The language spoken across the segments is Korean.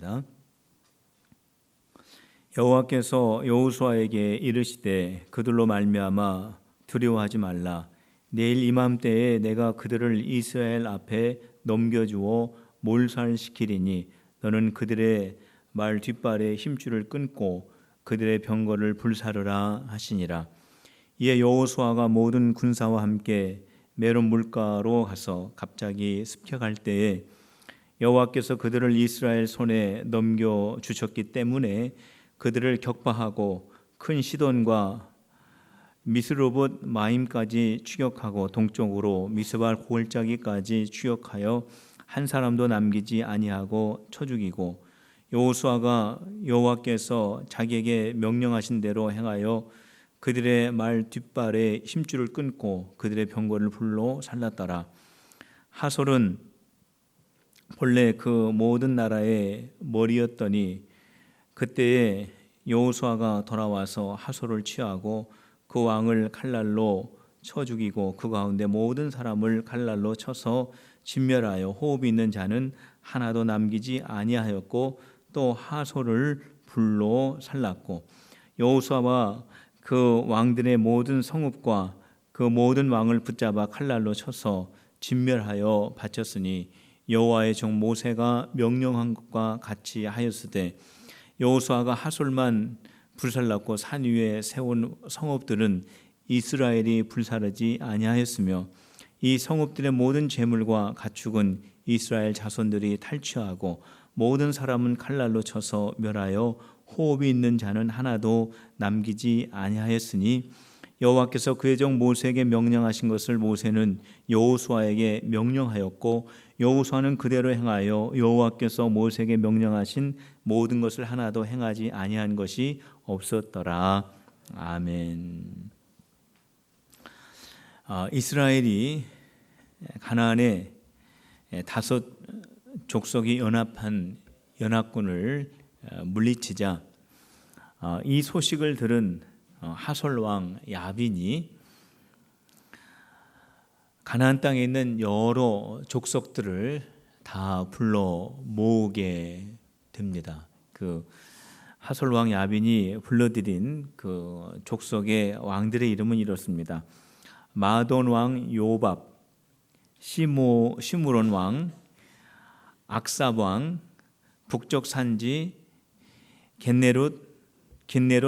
읽겠습니다. 여호와께서 여호수아에게 이르시되 그들로 말미암아 두려워하지 말라. 내일 이맘때에 내가 그들을 이스라엘 앞에 넘겨주어 몰살시키리니 너는 그들의 말 뒷발에 힘줄을 끊고 그들의 병거를 불사르라 하시니라. 이에 여호수아가 모든 군사와 함께 메론 물가로 가서 갑자기 습격할 때에 여호와께서 그들을 이스라엘 손에 넘겨 주셨기 때문에 그들을 격파하고 큰 시돈과 미스로봇 마임까지 추격하고 동쪽으로 미스발 골짜기까지 추격하여 한 사람도 남기지 아니하고 쳐 죽이고, 여호수아가 여호와께서 자기에게 명령하신 대로 행하여 그들의 말 뒷발에 힘줄을 끊고 그들의 병거를 불로 살랐더라. 하솔은 본래 그 모든 나라의 머리였더니 그때에 여호수아가 돌아와서 하솔을 취하고 그 왕을 칼날로 쳐 죽이고 그 가운데 모든 사람을 칼날로 쳐서 진멸하여 호흡이 있는 자는 하나도 남기지 아니하였고 또 하솔을 불로 살랐고, 여호수아와 그 왕들의 모든 성읍과 그 모든 왕을 붙잡아 칼날로 쳐서 진멸하여 바쳤으니 여호와의 종 모세가 명령한 것과 같이 하였으되, 여호수아가 하솔만 불살랐고 산 위에 세운 성읍들은 이스라엘이 불사르지 아니하였으며 이 성읍들의 모든 재물과 가축은 이스라엘 자손들이 탈취하고 모든 사람은 칼날로 쳐서 멸하여 호흡이 있는 자는 하나도 남기지 아니하였으니 여호와께서 그의 종 모세에게 명령하신 것을 모세는 여호수아에게 명령하였고 여호수아는 그대로 행하여 여호와께서 모세에게 명령하신 모든 것을 하나도 행하지 아니한 것이 없었더라. 아멘. 이스라엘이 가나안에 5 족속이 연합한 연합군을 물리치자 이 소식을 들은 하솔 왕 야빈이 가나안 땅에 있는 여러 족속들을 다 불러 모으게 됩니다. 그 하솔 왕 야빈이 불러들인 그 족속의 왕들의 이름은 이렇습니다. 마돈 왕 요밥, 시므론 왕, 악삽 왕, 북쪽 산지 긴네롯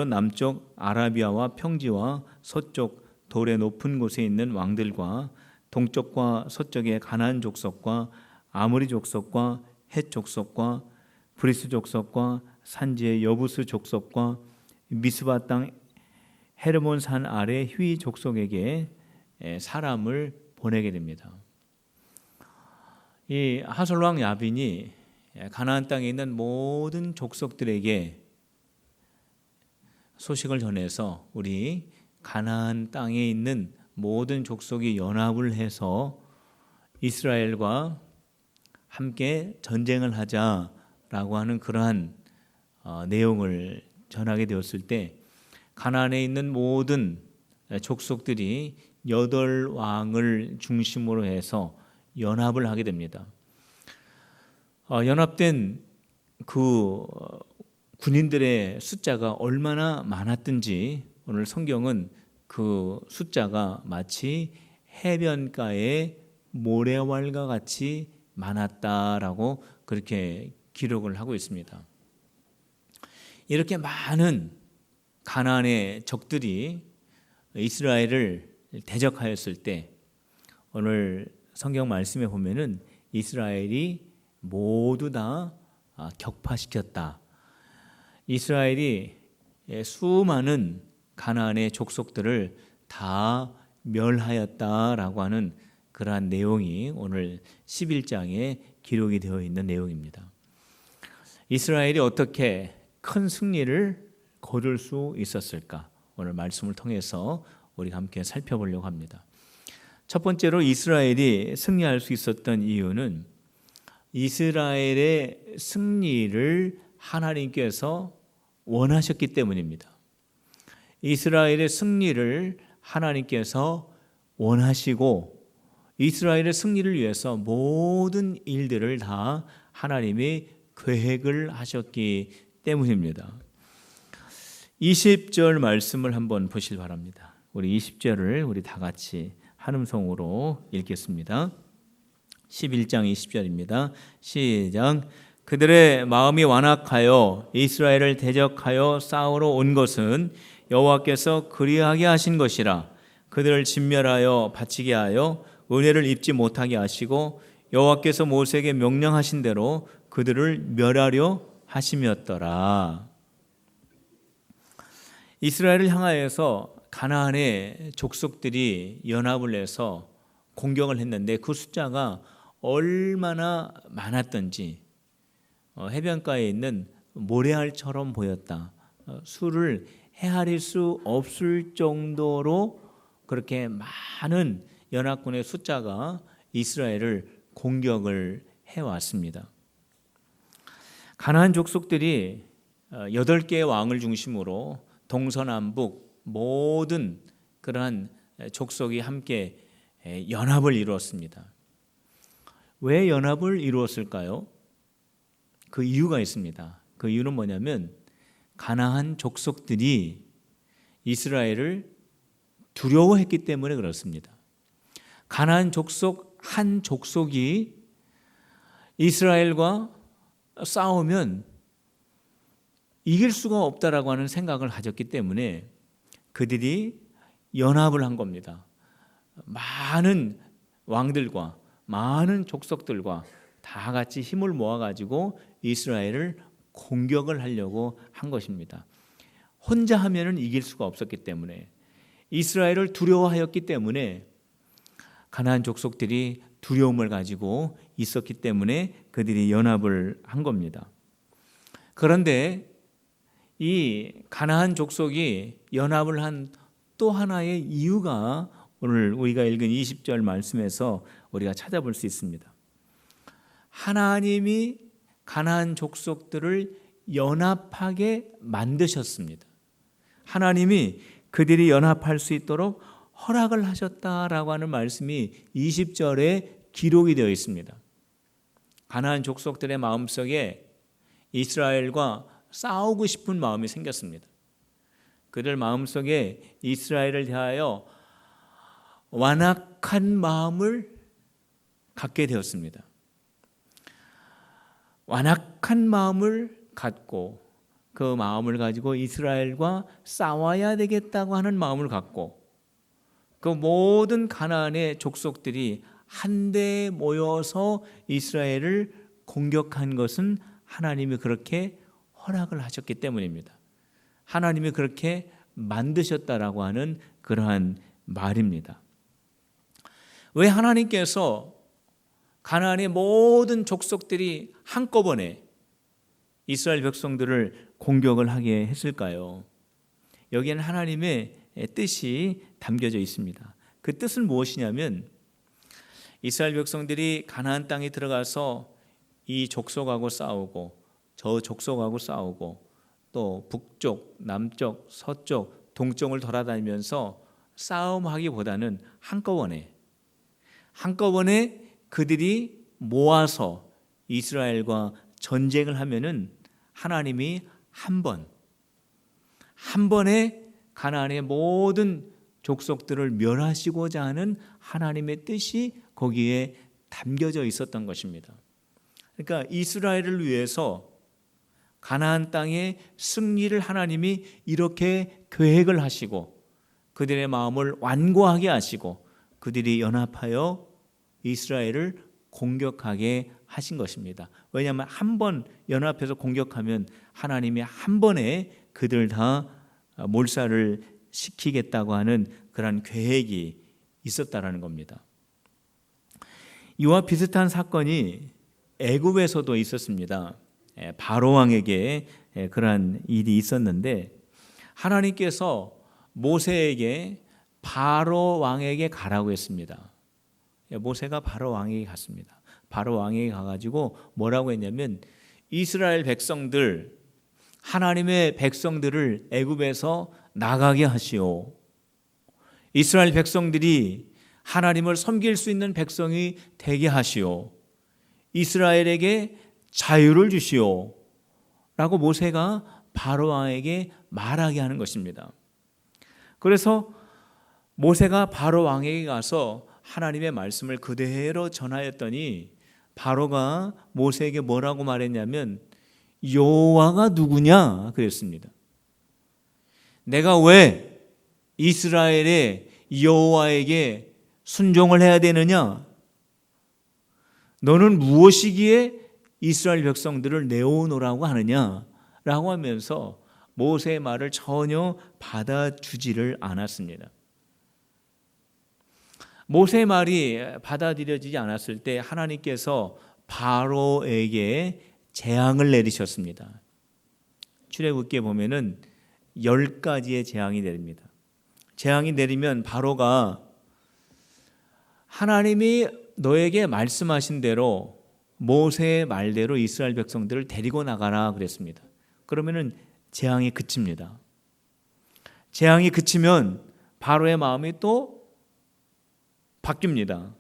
남쪽 아라비아와 평지와 서쪽 돌의 높은 곳에 있는 왕들과 동쪽과 서쪽의 가나안 족속과 아모리 족속과 헷 족속과 브리스 족속과 산지의 여부스 족속과 미스바 땅 헤르몬 산 아래 휘 족속에게 사람을 보내게 됩니다. 이 하솔 왕 야빈이 가나안 땅에 있는 모든 족속들에게 소식을 전해서 우리 가나안 땅에 있는 모든 족속이 연합을 해서 이스라엘과 함께 전쟁을 하자라고 하는 그러한 내용을 전하게 되었을 때 가나안에 있는 모든 족속들이 8왕을 중심으로 해서 연합을 하게 됩니다. 연합된 그 군인들의 숫자가 얼마나 많았든지 오늘 성경은 그 숫자가 마치 해변가의 모래알과 같이 많았다라고 그렇게 기록을 하고 있습니다. 이렇게 많은 가나안의 적들이 이스라엘을 대적하였을 때 오늘 성경 말씀에 보면은 이스라엘이 모두 다 격파시켰다. 이스라엘이 수많은 가나안의 족속들을 다 멸하였다라고 하는 그러한 내용이 오늘 11장에 기록이 되어 있는 내용입니다. 이스라엘이 어떻게 큰 승리를 거둘 수 있었을까? 오늘 말씀을 통해서 우리가 함께 살펴보려고 합니다. 첫 번째로 이스라엘이 승리할 수 있었던 이유는 이스라엘의 승리를 하나님께서 원하셨기 때문입니다. 이스라엘의 승리를 하나님께서 원하시고 이스라엘의 승리를 위해서 모든 일들을 다 하나님이 계획을 하셨기 때문입니다. 20절 말씀을 한번 보시기 바랍니다. 우리 20절을 우리 다 같이 한음성으로 읽겠습니다. 11장 20절입니다. 시작. 그들의 마음이 완악하여 이스라엘을 대적하여 싸우러 온 것은 여호와께서 그리하게 하신 것이라. 그들을 진멸하여 바치게 하여 은혜를 입지 못하게 하시고 여호와께서 모세에게 명령하신 대로 그들을 멸하려 하심이었더라. 이스라엘을 향하여서 가나안의 족속들이 연합을 해서 공격을 했는데 그 숫자가 얼마나 많았던지 해변가에 있는 모래알처럼 보였다. 수를 헤아릴 수 없을 정도로 그렇게 많은 연합군의 숫자가 이스라엘을 공격을 해왔습니다. 가나안 족속들이 8개의 왕을 중심으로 동서남북 모든 그러한 족속이 함께 연합을 이루었습니다. 왜 연합을 이루었을까요? 그 이유가 있습니다. 그 이유는 뭐냐면 가나안 족속들이 이스라엘을 두려워했기 때문에 그렇습니다. 가나안 족속 한 족속이 이스라엘과 싸우면 이길 수가 없다라고 하는 생각을 가졌기 때문에 그들이 연합을 한 겁니다. 많은 왕들과 많은 족속들과 다 같이 힘을 모아가지고 이스라엘을 공격을 하려고 한 것입니다. 혼자 하면은 이길 수가 없었기 때문에 이스라엘을 두려워하였기 때문에 가나안 족속들이 두려움을 가지고 있었기 때문에 그들이 연합을 한 겁니다. 그런데 이 가나안 족속이 연합을 한 또 하나의 이유가 오늘 우리가 읽은 20절 말씀에서 우리가 찾아볼 수 있습니다. 하나님이 가나안 족속들을 연합하게 만드셨습니다. 하나님이 그들이 연합할 수 있도록 허락을 하셨다라고 하는 말씀이 20절에 기록이 되어 있습니다. 가나안 족속들의 마음속에 이스라엘과 싸우고 싶은 마음이 생겼습니다. 그들 마음속에 이스라엘을 대하여 완악한 마음을 갖게 되었습니다. 완악한 마음을 갖고 그 마음을 가지고 이스라엘과 싸워야 되겠다고 하는 마음을 갖고 그 모든 가나안의 족속들이 한데 모여서 이스라엘을 공격한 것은 하나님이 그렇게 허락을 하셨기 때문입니다. 하나님이 그렇게 만드셨다라고 하는 그러한 말입니다. 왜 하나님께서 가나안의 모든 족속들이 한꺼번에 이스라엘 백성들을 공격을 하게 했을까요? 여기에는 하나님의 뜻이 담겨져 있습니다. 그 뜻은 무엇이냐면 이스라엘 백성들이 가나안 땅에 들어가서 이 족속하고 싸우고 저 족속하고 싸우고 또 북쪽, 남쪽, 서쪽, 동쪽을 돌아다니면서 싸움하기보다는 한꺼번에 그들이 모아서 이스라엘과 전쟁을 하면은 하나님이 한 번에 가나안의 모든 족속들을 멸하시고자 하는 하나님의 뜻이 거기에 담겨져 있었던 것입니다. 그러니까 이스라엘을 위해서 가나안 땅의 승리를 하나님이 이렇게 계획을 하시고 그들의 마음을 완고하게 하시고 그들이 연합하여 이스라엘을 공격하게 하신 것입니다. 왜냐하면 한 번 연합해서 공격하면 하나님이 한 번에 그들 다 몰살을 시키겠다고 하는 그런 계획이 있었다라는 겁니다. 이와 비슷한 사건이 애굽에서도 있었습니다. 바로 왕에게 그러한 일이 있었는데 하나님께서 모세에게 바로 왕에게 가라고 했습니다. 모세가 바로 왕에게 갔습니다. 바로 왕에게 가가지고 뭐라고 했냐면 이스라엘 백성들, 하나님의 백성들을 애굽에서 나가게 하시오. 이스라엘 백성들이 하나님을 섬길 수 있는 백성이 되게 하시오. 이스라엘에게 자유를 주시오 라고 모세가 바로 왕에게 말하게 하는 것입니다. 그래서 모세가 바로 왕에게 가서 하나님의 말씀을 그대로 전하였더니 바로가 모세에게 뭐라고 말했냐면 여호와가 누구냐 그랬습니다. 내가 왜 이스라엘의 여호와에게 순종을 해야 되느냐? 너는 무엇이기에 이스라엘 백성들을 내어오라고 하느냐라고 하면서 모세의 말을 전혀 받아주지를 않았습니다. 모세의 말이 받아들여지지 않았을 때 하나님께서 바로에게 재앙을 내리셨습니다. 출애굽기에 보면은 10가지의 재앙이 내립니다. 재앙이 내리면 바로가 하나님이 너에게 말씀하신 대로 모세의 말대로 이스라엘 백성들을 데리고 나가라 그랬습니다. 그러면은 재앙이 그칩니다. 재앙이 그치면 바로의 마음이 또 바뀝니다.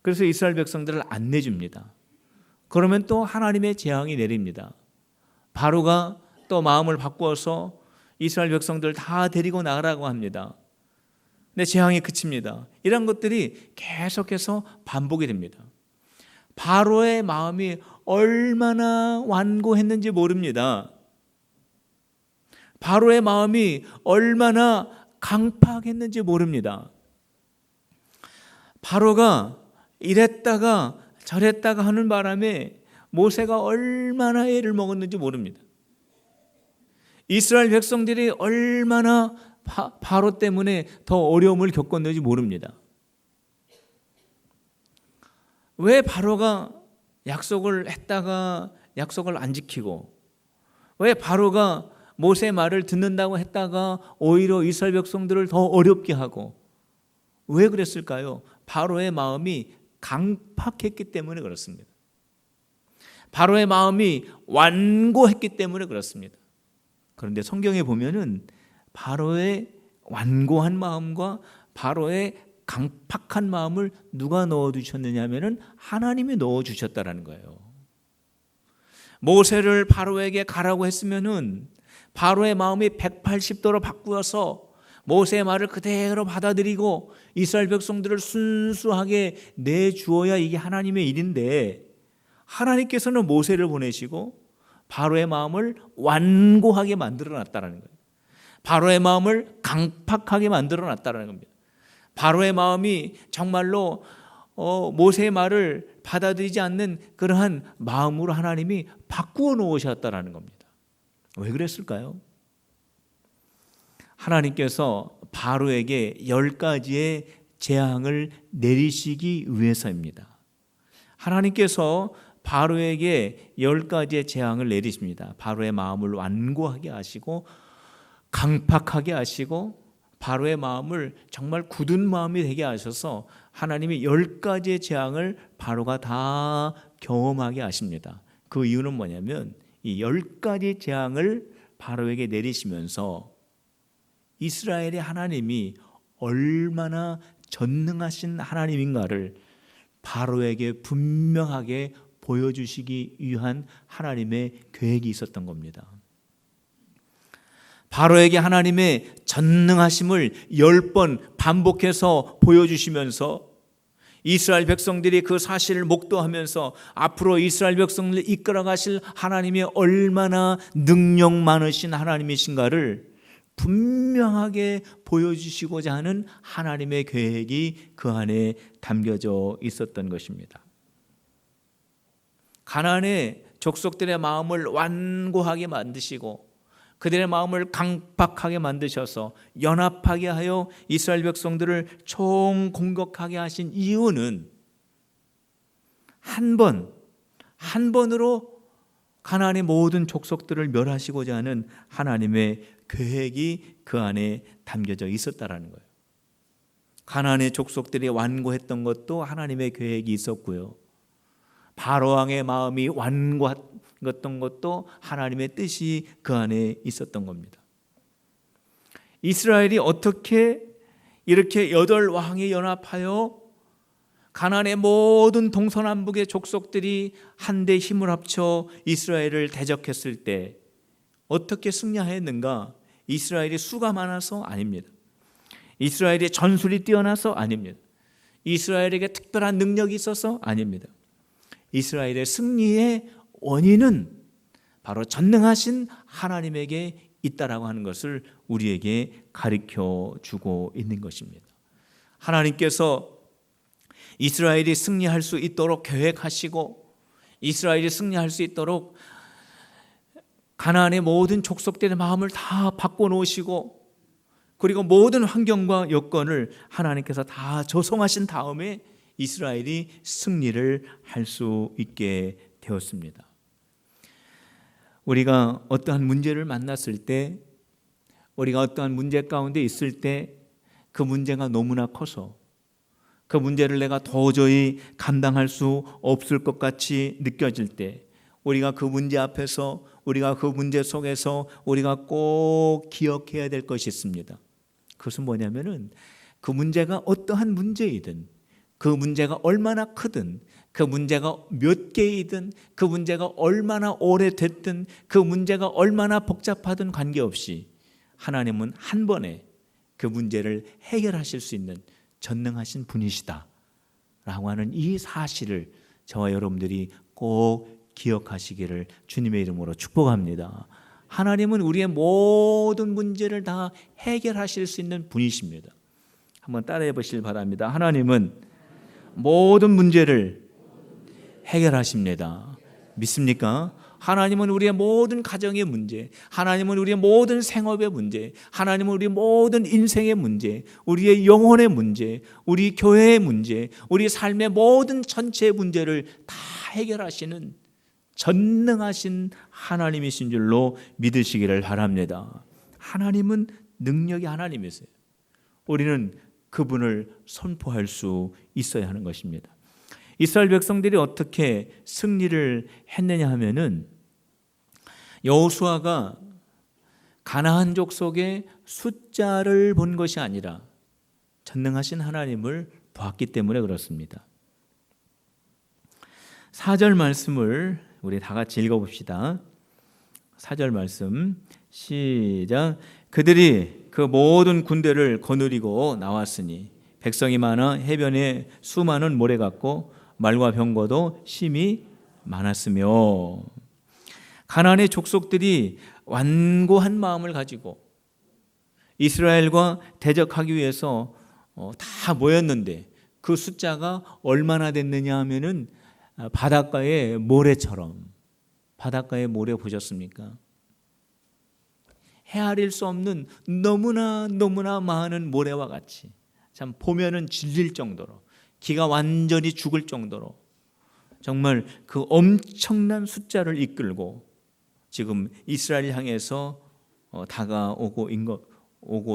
그래서 이스라엘 백성들을 안 내줍니다. 그러면 또 하나님의 재앙이 내립니다. 바로가 또 마음을 바꾸어서 이스라엘 백성들 다 데리고 나가라고 합니다. 근데 재앙이 그칩니다. 이런 것들이 계속해서 반복이 됩니다. 바로의 마음이 얼마나 완고했는지 모릅니다. 바로의 마음이 얼마나 강팍했는지 모릅니다. 바로가 이랬다가 저랬다가 하는 바람에 모세가 얼마나 애를 먹었는지 모릅니다. 이스라엘 백성들이 얼마나 바로 때문에 더 어려움을 겪었는지 모릅니다. 왜 바로가 약속을 했다가 약속을 안 지키고, 왜 바로가 모세의 말을 듣는다고 했다가 오히려 이스라엘 백성들을 더 어렵게 하고, 왜 그랬을까요? 바로의 마음이 강팍했기 때문에 그렇습니다. 바로의 마음이 완고했기 때문에 그렇습니다. 그런데 성경에 보면은 바로의 완고한 마음과 바로의 강팍한 마음을 누가 넣어주셨느냐 하면은 하나님이 넣어주셨다라는 거예요. 모세를 바로에게 가라고 했으면은 바로의 마음이 180도로 바꾸어서 모세의 말을 그대로 받아들이고 이스라엘 백성들을 순수하게 내주어야 이게 하나님의 일인데, 하나님께서는 모세를 보내시고 바로의 마음을 완고하게 만들어 놨다는 거예요. 바로의 마음을 강팍하게 만들어 놨다는 겁니다. 바로의 마음이 정말로 모세의 말을 받아들이지 않는 그러한 마음으로 하나님이 바꾸어 놓으셨다는 겁니다. 왜 그랬을까요? 하나님께서 바로에게 10가지의 재앙을 내리시기 위해서입니다. 하나님께서 바로에게 10가지의 재앙을 내리십니다. 바로의 마음을 완고하게 하시고 강팍하게 하시고 바로의 마음을 정말 굳은 마음이 되게 하셔서 하나님이 10가지의 재앙을 바로가 다 경험하게 하십니다. 그 이유는 뭐냐면 이 10가지 재앙을 바로에게 내리시면서 이스라엘의 하나님이 얼마나 전능하신 하나님인가를 바로에게 분명하게 보여주시기 위한 하나님의 계획이 있었던 겁니다. 바로에게 하나님의 전능하심을 10번 반복해서 보여주시면서 이스라엘 백성들이 그 사실을 목도하면서 앞으로 이스라엘 백성을 이끌어 가실 하나님이 얼마나 능력 많으신 하나님이신가를 분명하게 보여주시고자 하는 하나님의 계획이 그 안에 담겨져 있었던 것입니다. 가나안의 족속들의 마음을 완고하게 만드시고 그들의 마음을 강팍하게 만드셔서 연합하게 하여 이스라엘 백성들을 총공격하게 하신 이유는 한 번으로 가나안의 모든 족속들을 멸하시고자 하는 하나님의 계획이 그 안에 담겨져 있었다라는 거예요. 가나안의 족속들이 완고했던 것도 하나님의 계획이 있었고요. 바로 왕의 마음이 완고했던 것도 하나님의 뜻이 그 안에 있었던 겁니다. 이스라엘이 어떻게 이렇게 8왕이 연합하여 가나안의 모든 동서남북의 족속들이 한데 힘을 합쳐 이스라엘을 대적했을 때 어떻게 승리하였는가? 이스라엘이 수가 많아서 아닙니다. 이스라엘의 전술이 뛰어나서 아닙니다. 이스라엘에게 특별한 능력이 있어서 아닙니다. 이스라엘의 승리의 원인은 바로 전능하신 하나님에게 있다라고 하는 것을 우리에게 가르쳐 주고 있는 것입니다. 하나님께서 이스라엘이 승리할 수 있도록 계획하시고 이스라엘이 승리할 수 있도록 가나안의 모든 족속들의 마음을 다 바꿔놓으시고 그리고 모든 환경과 여건을 하나님께서 다 조성하신 다음에 이스라엘이 승리를 할 수 있게 되었습니다. 우리가 어떠한 문제를 만났을 때, 우리가 어떠한 문제 가운데 있을 때 그 문제가 너무나 커서 그 문제를 내가 도저히 감당할 수 없을 것 같이 느껴질 때 우리가 그 문제 앞에서, 우리가 그 문제 속에서 우리가 꼭 기억해야 될 것이 있습니다. 그것은 뭐냐면은 그 문제가 어떠한 문제이든, 그 문제가 얼마나 크든, 그 문제가 몇 개이든, 그 문제가 얼마나 오래됐든, 그 문제가 얼마나 복잡하든 관계없이 하나님은 한 번에 그 문제를 해결하실 수 있는 전능하신 분이시다 라고 하는 이 사실을 저와 여러분들이 꼭 기억하시기를 주님의 이름으로 축복합니다. 하나님은 우리의 모든 문제를 다 해결하실 수 있는 분이십니다. 한번 따라해 보시길 바랍니다. 하나님은 모든 문제를 해결하십니다. 믿습니까? 하나님은 우리의 모든 가정의 문제, 하나님은 우리의 모든 생업의 문제, 하나님은 우리의 모든 인생의 문제, 우리의 영혼의 문제, 우리 교회의 문제, 우리 삶의 모든 전체의 문제를 다 해결하시는 전능하신 하나님이신 줄로 믿으시기를 바랍니다. 하나님은 능력이 하나님이세요. 우리는 그분을 선포할 수 있어야 하는 것입니다. 이스라엘 백성들이 어떻게 승리를 했느냐 하면은 여호수아가 가나안 족속의 숫자를 본 것이 아니라 전능하신 하나님을 보았기 때문에 그렇습니다. 4절 말씀을 우리 다 같이 읽어봅시다. 4절 말씀 시작. 그들이 그 모든 군대를 거느리고 나왔으니 백성이 많아 해변에 수많은 모래 같고 말과 병거도 심히 많았으며. 가나안의 족속들이 완고한 마음을 가지고 이스라엘과 대적하기 위해서 다 모였는데 그 숫자가 얼마나 됐느냐 하면은 바닷가의 모래처럼, 바닷가의 모래 보셨습니까? 헤아릴 수 없는 너무나 많은 모래와 같이 참 보면은 질릴 정도로, 기가 완전히 죽을 정도로 정말 그 엄청난 숫자를 이끌고 지금 이스라엘 향해서 다가오고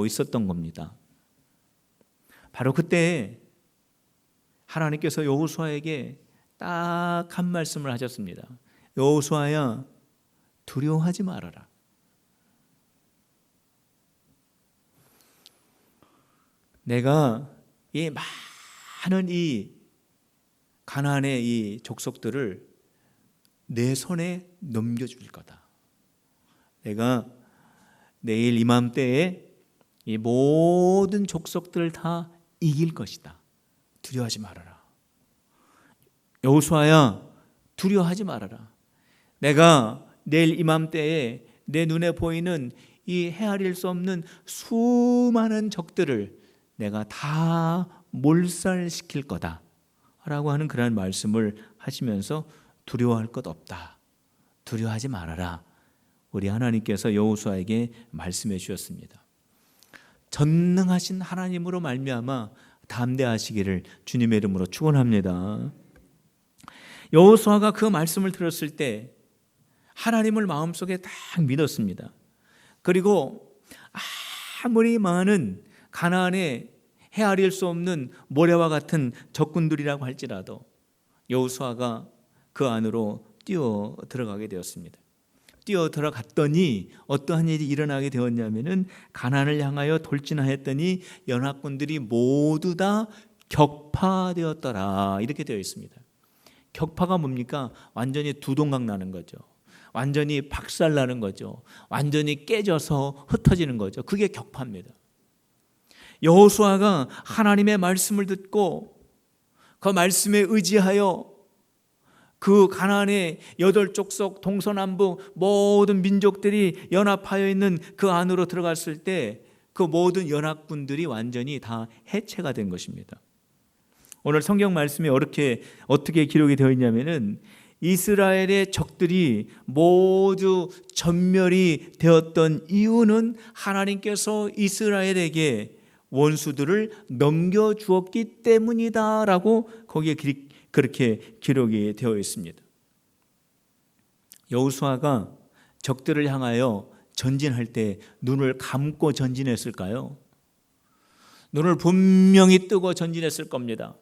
있었던 겁니다. 바로 그때 하나님께서 여호수아에게 딱 한 말씀을 하셨습니다. 여호수아야, 두려워하지 말아라. 내가 이 많은 이 가나안의 이 족속들을 내 손에 넘겨줄 거다. 내가 내일 이맘때에 이 모든 족속들을 다 이길 것이다. 두려워하지 말아라. 여호수아야, 두려워하지 말아라. 내가 내일 이맘때에 내 눈에 보이는 이 헤아릴 수 없는 수많은 적들을 내가 다 몰살시킬 거다 라고 하는 그런 말씀을 하시면서 두려워할 것 없다, 두려워하지 말아라, 우리 하나님께서 여호수아에게 말씀해 주셨습니다. 전능하신 하나님으로 말미암아 담대하시기를 주님의 이름으로 축원합니다. 여호수아가 그 말씀을 들었을 때 하나님을 마음속에 딱 믿었습니다. 그리고 아무리 많은 가나안에 헤아릴 수 없는 모래와 같은 적군들이라고 할지라도 여호수아가 그 안으로 뛰어 들어가게 되었습니다. 뛰어 들어갔더니 어떠한 일이 일어나게 되었냐면은 가나안을 향하여 돌진하였더니 연합군들이 모두 다 격파되었더라 이렇게 되어 있습니다. 격파가 뭡니까? 완전히 두동강 나는 거죠. 완전히 박살나는 거죠. 완전히 깨져서 흩어지는 거죠. 그게 격파입니다. 여호수아가 하나님의 말씀을 듣고 그 말씀에 의지하여 그 가나안의 8족속 동서남북 모든 민족들이 연합하여 있는 그 안으로 들어갔을 때 그 모든 연합군들이 완전히 다 해체가 된 것입니다. 오늘 성경 말씀에 어떻게 기록이 되어 있냐면은 이스라엘의 적들이 모두 전멸이 되었던 이유는 하나님께서 이스라엘에게 원수들을 넘겨주었기 때문이다라고 거기에 그렇게 기록이 되어 있습니다. 여호수아가 적들을 향하여 전진할 때 눈을 감고 전진했을까요? 눈을 분명히 뜨고 전진했을 겁니다.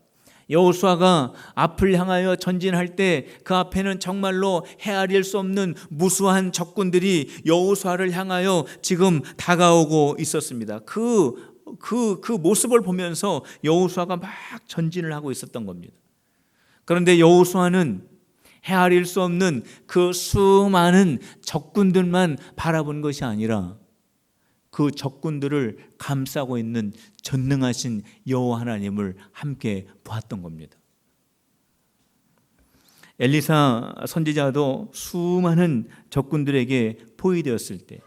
여호수아가 앞을 향하여 전진할 때 그 앞에는 정말로 헤아릴 수 없는 무수한 적군들이 여호수아를 향하여 지금 다가오고 있었습니다. 그 모습을 보면서 여호수아가 막 전진을 하고 있었던 겁니다. 그런데 여호수아는 헤아릴 수 없는 그 수많은 적군들만 바라본 것이 아니라 그 적군들을 감싸고 있는 전능하신 여호와 하나님을 함께 보았던 겁니다. 엘리사 선지자도 수많은 적군들에게 포위되었을 때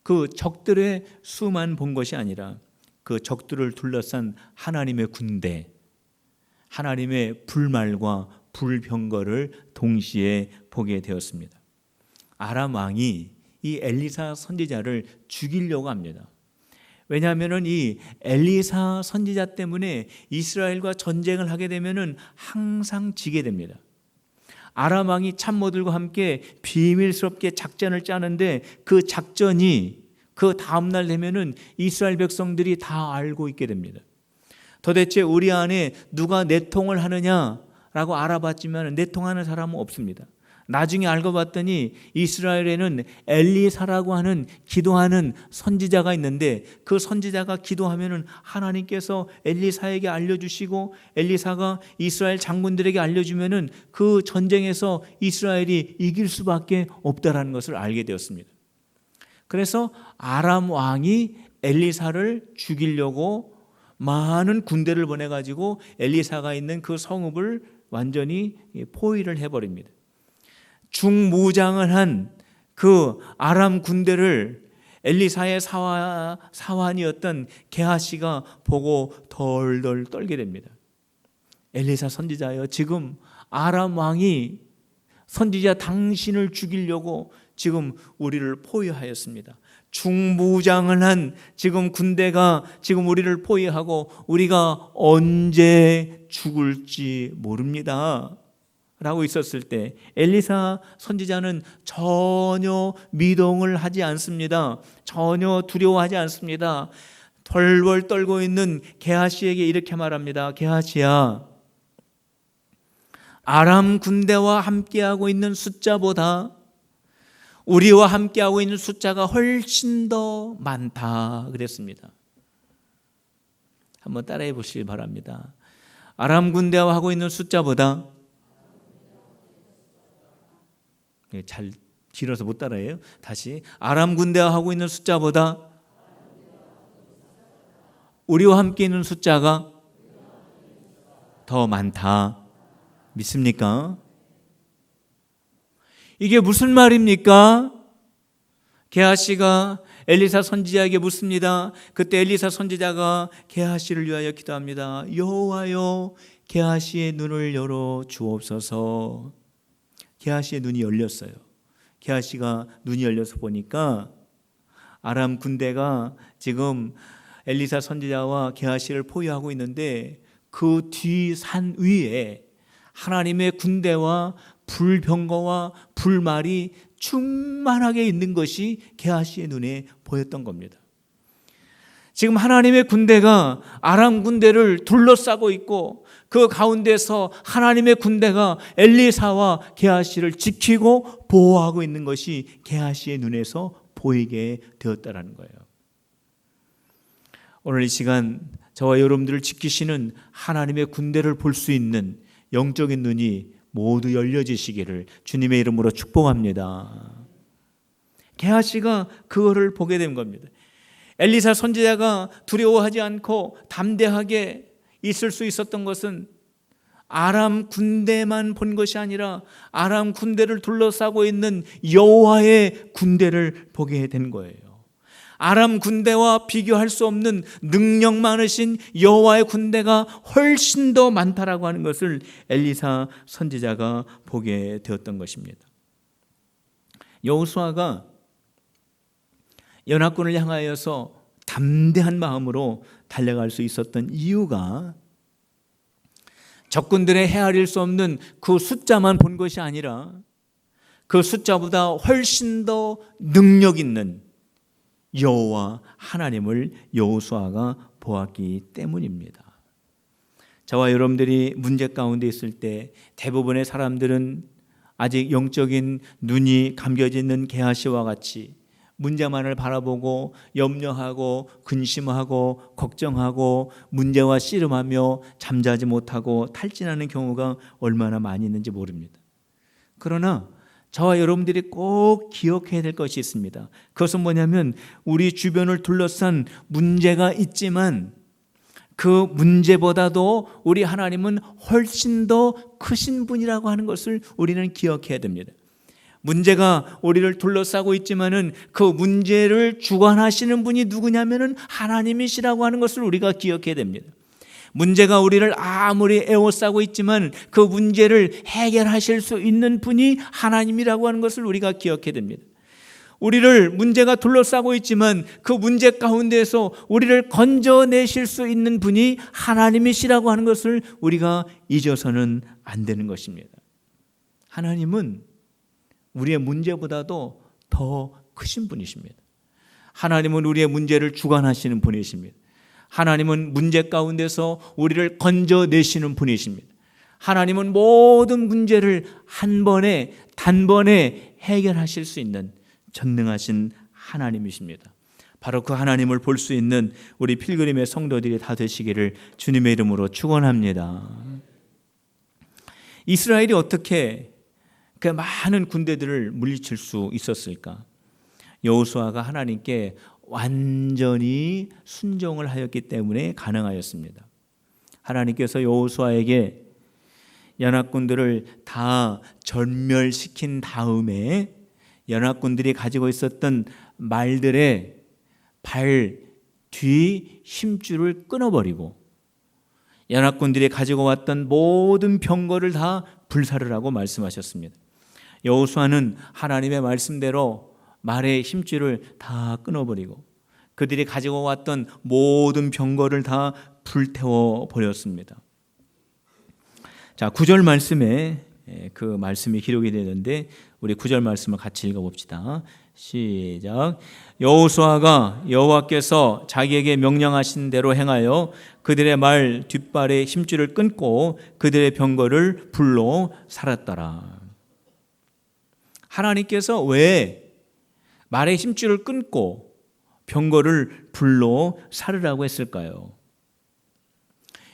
그 적들의 수만 본 것이 아니라 그 적들을 둘러싼 하나님의 군대, 하나님의 불말과 불병거를 동시에 보게 되었습니다. 아람 왕이 이 엘리사 선지자를 죽이려고 합니다. 왜냐하면 이 엘리사 선지자 때문에 이스라엘과 전쟁을 하게 되면 항상 지게 됩니다. 아람 왕이 참모들과 함께 비밀스럽게 작전을 짜는데 그 작전이 그 다음날 되면은 이스라엘 백성들이 다 알고 있게 됩니다. 도대체 우리 안에 누가 내통을 하느냐라고 알아봤지만 내통하는 사람은 없습니다. 나중에 알고 봤더니 이스라엘에는 엘리사라고 하는 기도하는 선지자가 있는데 그 선지자가 기도하면은 하나님께서 엘리사에게 알려주시고 엘리사가 이스라엘 장군들에게 알려주면은 그 전쟁에서 이스라엘이 이길 수밖에 없다라는 것을 알게 되었습니다. 그래서 아람 왕이 엘리사를 죽이려고 많은 군대를 보내가지고 엘리사가 있는 그 성읍을 완전히 포위를 해버립니다. 중무장을 한 그 아람 군대를 엘리사의 사환이었던 게하시가 보고 덜덜 떨게 됩니다. 엘리사 선지자여, 지금 아람 왕이 선지자 당신을 죽이려고 지금 우리를 포위하였습니다. 중무장을 한 지금 군대가 지금 우리를 포위하고 우리가 언제 죽을지 모릅니다 라고 있었을 때 엘리사 선지자는 전혀 미동을 하지 않습니다. 전혀 두려워하지 않습니다. 덜덜 떨고 있는 게하시에게 이렇게 말합니다. 게하시야, 아람 군대와 함께하고 있는 숫자보다 우리와 함께하고 있는 숫자가 훨씬 더 많다 그랬습니다. 한번 따라해 보시기 바랍니다. 아람 군대와 하고 있는 숫자보다, 잘 길어서 못 따라해요. 다시, 아람 군대와 하고 있는 숫자보다 우리와 함께 있는 숫자가 더 많다. 믿습니까? 이게 무슨 말입니까? 게하시가 엘리사 선지자에게 묻습니다. 그때 엘리사 선지자가 게하시를 위하여 기도합니다. 여호와여, 게하시의 눈을 열어 주옵소서. 게하시의 눈이 열렸어요. 게하시가 눈이 열려서 보니까 아람 군대가 지금 엘리사 선지자와 게하시를 포위하고 있는데 그 뒤 산 위에 하나님의 군대와 불병거와 불말이 충만하게 있는 것이 게하시의 눈에 보였던 겁니다. 지금 하나님의 군대가 아람 군대를 둘러싸고 있고 그 가운데서 하나님의 군대가 엘리사와 게하시를 지키고 보호하고 있는 것이 게하시의 눈에서 보이게 되었다는 거예요. 오늘 이 시간 저와 여러분들을 지키시는 하나님의 군대를 볼 수 있는 영적인 눈이 모두 열려지시기를 주님의 이름으로 축복합니다. 게하시가 그거를 보게 된 겁니다. 엘리사 선지자가 두려워하지 않고 담대하게 있을 수 있었던 것은 아람 군대만 본 것이 아니라 아람 군대를 둘러싸고 있는 여호와의 군대를 보게 된 거예요. 아람 군대와 비교할 수 없는 능력 많으신 여호와의 군대가 훨씬 더 많다라고 하는 것을 엘리사 선지자가 보게 되었던 것입니다. 여호수아가 연합군을 향하여서 담대한 마음으로 달려갈 수 있었던 이유가 적군들의 헤아릴 수 없는 그 숫자만 본 것이 아니라 그 숫자보다 훨씬 더 능력 있는 여호와 하나님을 여호수아가 보았기 때문입니다. 저와 여러분들이 문제 가운데 있을 때 대부분의 사람들은 아직 영적인 눈이 감겨져 있는 게하시와 같이 문제만을 바라보고 염려하고 근심하고 걱정하고 문제와 씨름하며 잠자지 못하고 탈진하는 경우가 얼마나 많이 있는지 모릅니다. 그러나 저와 여러분들이 꼭 기억해야 될 것이 있습니다. 그것은 뭐냐면 우리 주변을 둘러싼 문제가 있지만 그 문제보다도 우리 하나님은 훨씬 더 크신 분이라고 하는 것을 우리는 기억해야 됩니다. 문제가 우리를 둘러싸고 있지만은 그 문제를 주관하시는 분이 누구냐면은 하나님이시라고 하는 것을 우리가 기억해야 됩니다. 문제가 우리를 아무리 에워싸고 있지만 그 문제를 해결하실 수 있는 분이 하나님이라고 하는 것을 우리가 기억해야 됩니다. 우리를 문제가 둘러싸고 있지만 그 문제 가운데에서 우리를 건져내실 수 있는 분이 하나님이시라고 하는 것을 우리가 잊어서는 안 되는 것입니다. 하나님은 우리의 문제보다도 더 크신 분이십니다. 하나님은 우리의 문제를 주관하시는 분이십니다. 하나님은 문제 가운데서 우리를 건져내시는 분이십니다. 하나님은 모든 문제를 한 번에 단번에 해결하실 수 있는 전능하신 하나님이십니다. 바로 그 하나님을 볼 수 있는 우리 필그림의 성도들이 다 되시기를 주님의 이름으로 축원합니다. 이스라엘이 어떻게 그 많은 군대들을 물리칠 수 있었을까? 여호수아가 하나님께 완전히 순종을 하였기 때문에 가능하였습니다. 하나님께서 여호수아에게 연합군들을 다 전멸시킨 다음에 연합군들이 가지고 있었던 말들의 발 뒤 힘줄을 끊어버리고 연합군들이 가지고 왔던 모든 병거를 다 불사르라고 말씀하셨습니다. 여호수아는 하나님의 말씀대로 말의 힘줄을 다 끊어버리고 그들이 가지고 왔던 모든 병거를 다 불태워 버렸습니다. 자, 9절 말씀에 그 말씀이 기록이 되는데 우리 9절 말씀을 같이 읽어봅시다. 시작. 여호수아가 여호와께서 자기에게 명령하신 대로 행하여 그들의 말 뒷발의 힘줄을 끊고 그들의 병거를 불로 살았더라. 하나님께서 왜 말의 힘줄을 끊고 병거를 불로 사르라고 했을까요?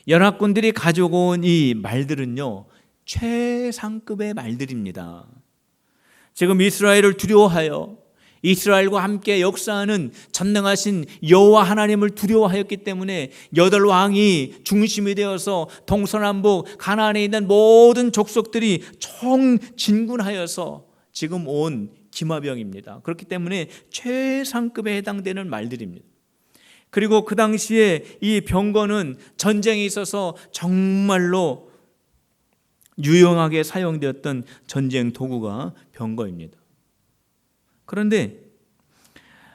연합군들이 가지고 온 이 말들은요, 최상급의 말들입니다. 지금 이스라엘을 두려워하여 이스라엘과 함께 역사하는 전능하신 여호와 하나님을 두려워하였기 때문에 8왕이 중심이 되어서 동서남북 가나안에 있는 모든 족속들이 총진군하여서 지금 온 기마병입니다. 그렇기 때문에 최상급에 해당되는 말들입니다. 그리고 그 당시에 이 병거는 전쟁에 있어서 정말로 유용하게 사용되었던 전쟁 도구가 병거입니다. 그런데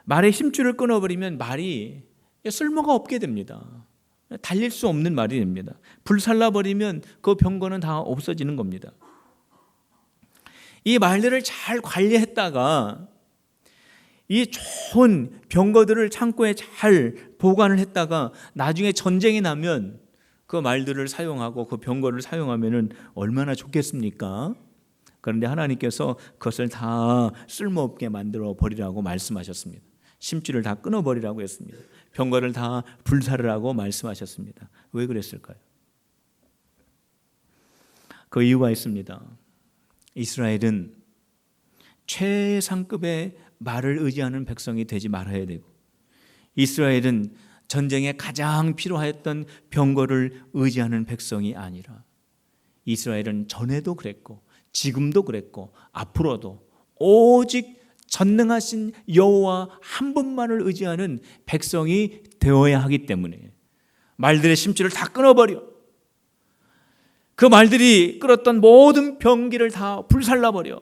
말의 힘줄을 끊어버리면 말이 쓸모가 없게 됩니다. 달릴 수 없는 말이 됩니다. 불살라버리면 그 병거는 다 없어지는 겁니다. 이 말들을 잘 관리했다가 이 좋은 병거들을 창고에 잘 보관을 했다가 나중에 전쟁이 나면 그 말들을 사용하고 그 병거를 사용하면 얼마나 좋겠습니까? 그런데 하나님께서 그것을 다 쓸모없게 만들어 버리라고 말씀하셨습니다. 심줄을 다 끊어버리라고 했습니다. 병거를 다 불살으라고 말씀하셨습니다. 왜 그랬을까요? 그 이유가 있습니다. 이스라엘은 최상급의 말을 의지하는 백성이 되지 말아야 되고, 이스라엘은 전쟁에 가장 필요하였던 병거를 의지하는 백성이 아니라, 이스라엘은 전에도 그랬고 지금도 그랬고 앞으로도 오직 전능하신 여호와 한 분만을 의지하는 백성이 되어야 하기 때문에 말들의 심줄을 다 끊어버려, 그 말들이 끌었던 모든 병기를 다 불살라버려,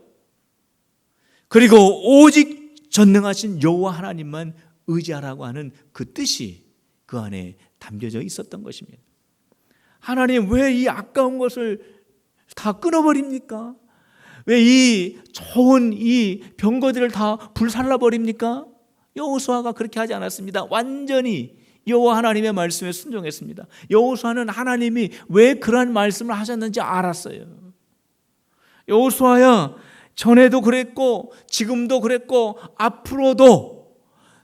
그리고 오직 전능하신 여호와 하나님만 의지하라고 하는 그 뜻이 그 안에 담겨져 있었던 것입니다. 하나님 왜 이 아까운 것을 다 끊어버립니까? 왜 이 좋은 이 병거들을 다 불살라버립니까? 여호수아가 그렇게 하지 않았습니다. 완전히 여호와 하나님의 말씀에 순종했습니다. 여호수아는 하나님이 왜 그러한 말씀을 하셨는지 알았어요. 여호수아야, 전에도 그랬고 지금도 그랬고 앞으로도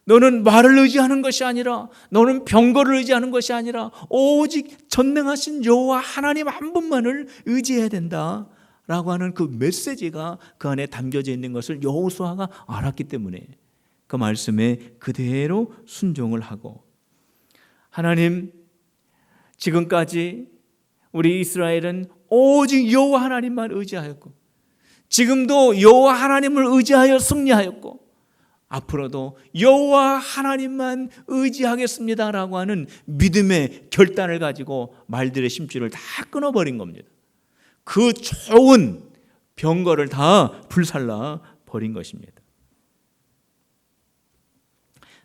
너는 말을 의지하는 것이 아니라, 너는 병거를 의지하는 것이 아니라 오직 전능하신 여호와 하나님 한 분만을 의지해야 된다라고 하는 그 메시지가 그 안에 담겨져 있는 것을 여호수아가 알았기 때문에 그 말씀에 그대로 순종을 하고, 하나님, 지금까지 우리 이스라엘은 오직 여호와 하나님만 의지하였고, 지금도 여호와 하나님을 의지하여 승리하였고, 앞으로도 여호와 하나님만 의지하겠습니다라고 하는 믿음의 결단을 가지고 말들의 심줄을 다 끊어버린 겁니다. 그 좋은 병거를 다 불살라 버린 것입니다.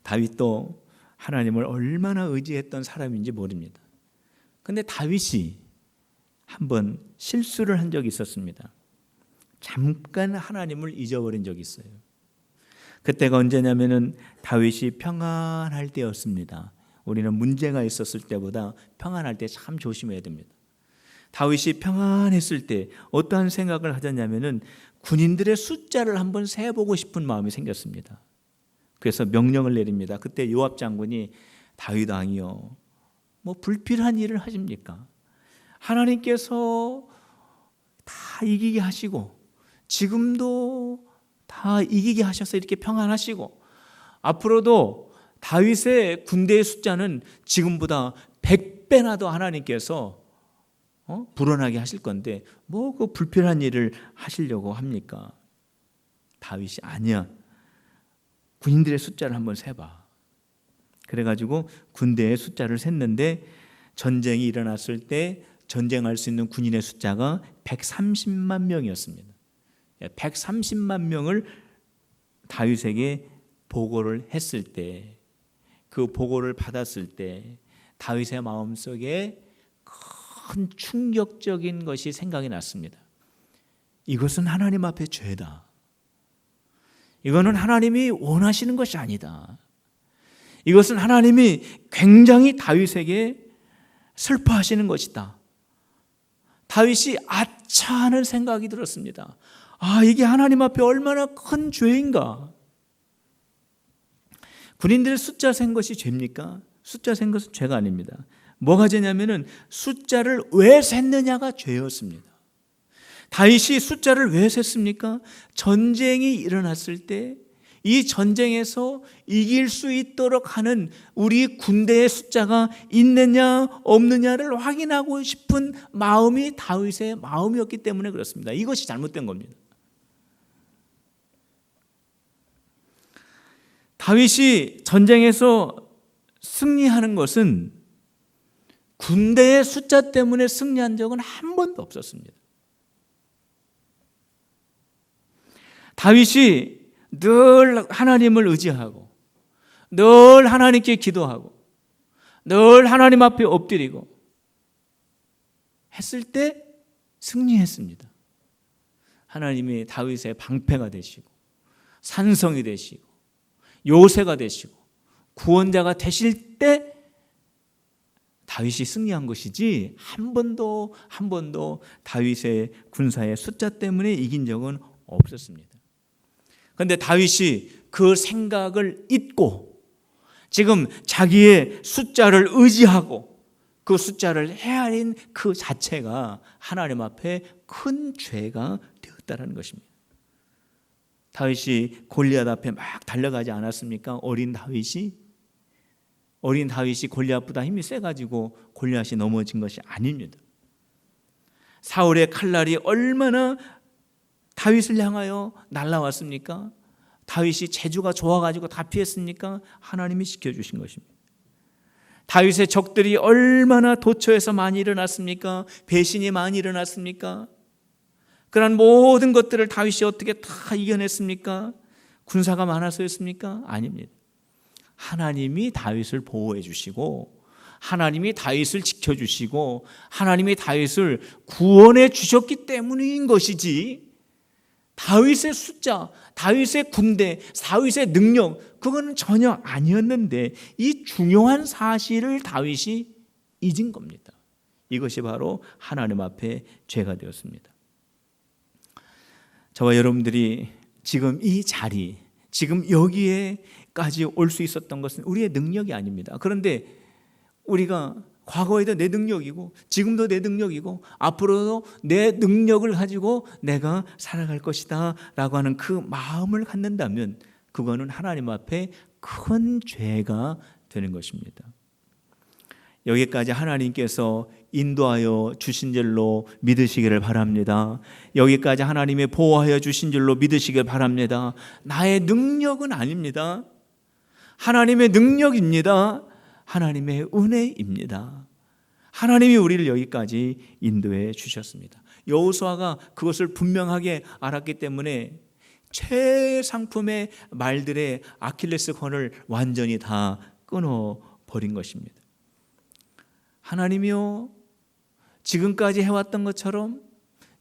다윗도 하나님을 얼마나 의지했던 사람인지 모릅니다. 그런데 다윗이 한번 실수를 한 적이 있었습니다. 잠깐 하나님을 잊어버린 적이 있어요. 그때가 언제냐면은 다윗이 평안할 때였습니다. 우리는 문제가 있었을 때보다 평안할 때 참 조심해야 됩니다. 다윗이 평안했을 때 어떠한 생각을 하셨냐면은 군인들의 숫자를 한번 세보고 싶은 마음이 생겼습니다. 그래서 명령을 내립니다. 그때 요압 장군이, 다윗 왕이요, 뭐 불필요한 일을 하십니까? 하나님께서 다 이기게 하시고 지금도 다 이기게 하셔서 이렇게 평안하시고, 앞으로도 다윗의 군대의 숫자는 지금보다 100배나 더 하나님께서 불어나게 하실 건데 뭐 그 불필요한 일을 하시려고 합니까? 다윗이 아니야, 군인들의 숫자를 한번 세봐. 그래가지고 군대의 숫자를 셌는데 전쟁이 일어났을 때 전쟁할 수 있는 군인의 숫자가 130만 명이었습니다. 130만 명을 다윗에게 보고를 했을 때, 그 보고를 받았을 때 다윗의 마음속에 큰 충격적인 것이 생각이 났습니다. 이것은 하나님 앞에 죄다. 이거는 하나님이 원하시는 것이 아니다. 이것은 하나님이 굉장히 다윗에게 슬퍼하시는 것이다. 다윗이 아차 하는 생각이 들었습니다. 아, 이게 하나님 앞에 얼마나 큰 죄인가. 군인들의 숫자 센 것이 죄입니까? 숫자 센 것은 죄가 아닙니다. 뭐가 죄냐면은 숫자를 왜 셌느냐가 죄였습니다. 다윗이 숫자를 왜 셌습니까? 전쟁이 일어났을 때 이 전쟁에서 이길 수 있도록 하는 우리 군대의 숫자가 있느냐 없느냐를 확인하고 싶은 마음이 다윗의 마음이었기 때문에 그렇습니다. 이것이 잘못된 겁니다. 다윗이 전쟁에서 승리하는 것은 군대의 숫자 때문에 승리한 적은 한 번도 없었습니다. 다윗이 늘 하나님을 의지하고 늘 하나님께 기도하고 늘 하나님 앞에 엎드리고 했을 때 승리했습니다. 하나님이 다윗의 방패가 되시고 산성이 되시고 요새가 되시고 구원자가 되실 때 다윗이 승리한 것이지 한 번도 다윗의 군사의 숫자 때문에 이긴 적은 없었습니다. 그런데 다윗이 그 생각을 잊고 지금 자기의 숫자를 의지하고 그 숫자를 헤아린 그 자체가 하나님 앞에 큰 죄가 되었다는 것입니다. 다윗이 골리앗 앞에 막 달려가지 않았습니까? 어린 다윗이 골리앗보다 힘이 세가지고 골리앗이 넘어진 것이 아닙니다. 사울의 칼날이 얼마나 다윗을 향하여 날아왔습니까? 다윗이 재주가 좋아가지고 다 피했습니까? 하나님이 지켜주신 것입니다. 다윗의 적들이 얼마나 도처에서 많이 일어났습니까? 배신이 많이 일어났습니까? 그런 모든 것들을 다윗이 어떻게 다 이겨냈습니까? 군사가 많아서였습니까? 아닙니다. 하나님이 다윗을 보호해 주시고 하나님이 다윗을 지켜주시고 하나님이 다윗을 구원해 주셨기 때문인 것이지, 다윗의 숫자, 다윗의 군대, 다윗의 능력, 그거는 전혀 아니었는데 이 중요한 사실을 다윗이 잊은 겁니다. 이것이 바로 하나님 앞에 죄가 되었습니다. 저와 여러분들이 지금 이 자리, 지금 여기에까지 올 수 있었던 것은 우리의 능력이 아닙니다. 그런데 우리가 과거에도 내 능력이고 지금도 내 능력이고 앞으로도 내 능력을 가지고 내가 살아갈 것이다 라고 하는 그 마음을 갖는다면 그거는 하나님 앞에 큰 죄가 되는 것입니다. 여기까지 하나님께서 인도하여 주신 줄로 믿으시기를 바랍니다. 여기까지 하나님의 보호하여 주신 줄로 믿으시기를 바랍니다. 나의 능력은 아닙니다. 하나님의 능력입니다. 하나님의 은혜입니다. 하나님이 우리를 여기까지 인도해 주셨습니다. 여호수아가 그것을 분명하게 알았기 때문에 최상품의 말들의 아킬레스건을 완전히 다 끊어버린 것입니다. 하나님이요, 지금까지 해왔던 것처럼,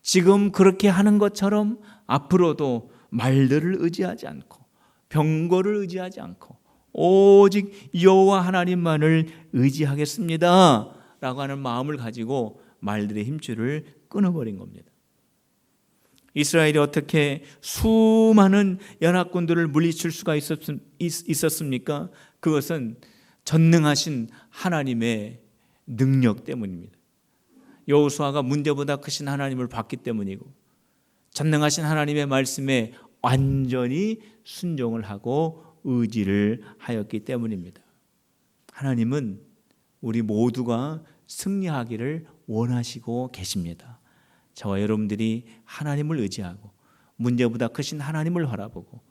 지금 그렇게 하는 것처럼 앞으로도 말들을 의지하지 않고 병거를 의지하지 않고 오직 여호와 하나님만을 의지하겠습니다 라고 하는 마음을 가지고 말들의 힘줄을 끊어버린 겁니다. 이스라엘이 어떻게 수많은 연합군들을 물리칠 수가 있었습니까? 그것은 전능하신 하나님의 능력 때문입니다. 여호수아가 문제보다 크신 하나님을 봤기 때문이고 전능하신 하나님의 말씀에 완전히 순종을 하고 의지를 하였기 때문입니다. 하나님은 우리 모두가 승리하기를 원하시고 계십니다. 저와 여러분들이 하나님을 의지하고 문제보다 크신 하나님을 바라보고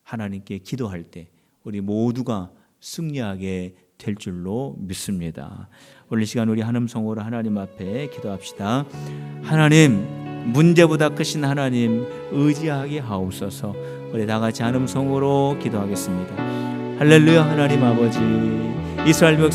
하나님께 기도할 때 우리 모두가 승리하게 될 줄로 믿습니다. 오늘 시간 우리 한음성으로 하나님 앞에 기도합시다. 하나님, 문제보다 크신 하나님 의지하게 하옵소서. 우리 다 같이 한음성으로 기도하겠습니다. 할렐루야. 하나님 아버지, 이스라엘 백성